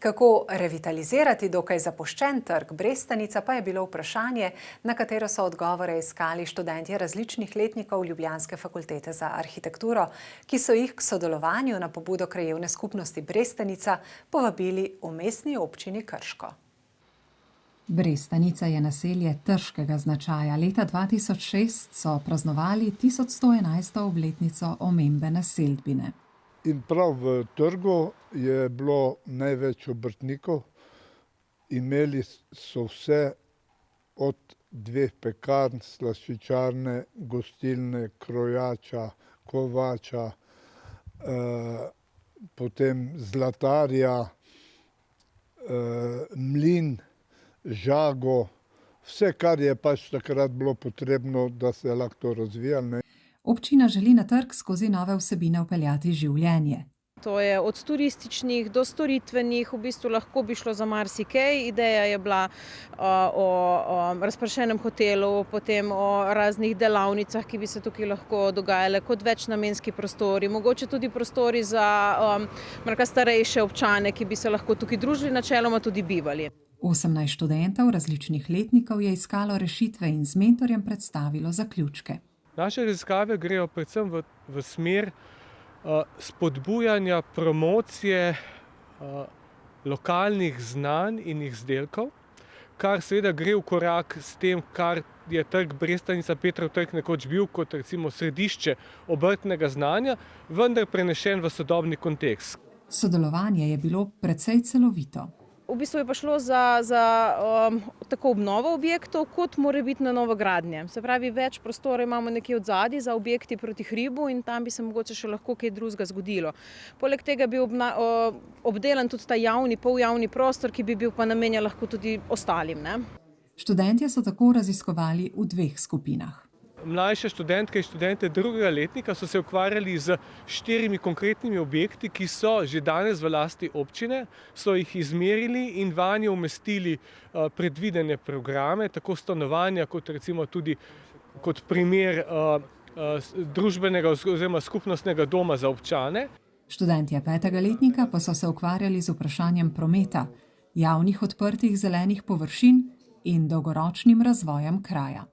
Kako revitalizirati dokaj zapuščen trg Brestanica pa je bilo vprašanje, na katero so odgovore iskali študentje različnih letnikov Ljubljanske fakultete za arhitekturo, ki so jih k sodelovanju na pobudo krajevne skupnosti Brestanica povabili v mestni občini Krško. Brestanica je naselje trškega značaja. Leta 2006 so praznovali 1111. obletnico omembe naselbine. In prav v trgu je bilo največ obrtnikov. Imeli so vse od 2 pekarn, slaščičarne, gostilne, krojača, kovača, potem zlatarja, mlin, žago, vse, kar je pač takrat bilo potrebno, da se lahko to razvija. Občina želi na trg skozi nove vsebine vpeljati življenje. To je od turističnih do storitvenih, v bistvu lahko bi šlo za marsikaj. Ideja je bila o razpršenem hotelu, potem o raznih delavnicah, ki bi se tukaj lahko dogajale kot večnamenski prostori, mogoče tudi prostori za starejše občane, ki bi se lahko tukaj družili, načeloma tudi bivali. 18 študentov različnih letnikov je iskalo rešitve in z mentorjem predstavilo zaključke. Naše raziskave grejo predvsem v smer spodbujanja promocije lokalnih znanj in izdelkov, kar seveda gre v korak s tem, kar je trg Brestanica Petrov trg nekoč bil kot recimo središče obrtnega znanja, vendar prenešen v sodobni kontekst. Sodelovanje je bilo precej celovito. V bistvu je pa šlo za tako obnovo objektov, kot morebitne novogradnje. Se pravi, več prostora imamo nekje od zadaj za objekti proti hribu in tam bi se mogoče še lahko kaj drugega zgodilo. Poleg tega bi obdelan tudi ta javni, poljavni prostor, ki bi bil pa namenjen lahko tudi ostalim. Študentje so tako raziskovali v 2 skupinah. Mlajše študentke in študente drugega letnika so se ukvarjali z 4 konkretnimi objekti, ki so že danes v lasti občine, so jih izmerili in vanje umestili predvidene programe, tako stanovanja kot recimo tudi kot primer družbenega oziroma skupnostnega doma za občane. Študentje 5. letnika pa so se ukvarjali z vprašanjem prometa, javnih odprtih zelenih površin in dolgoročnim razvojem kraja.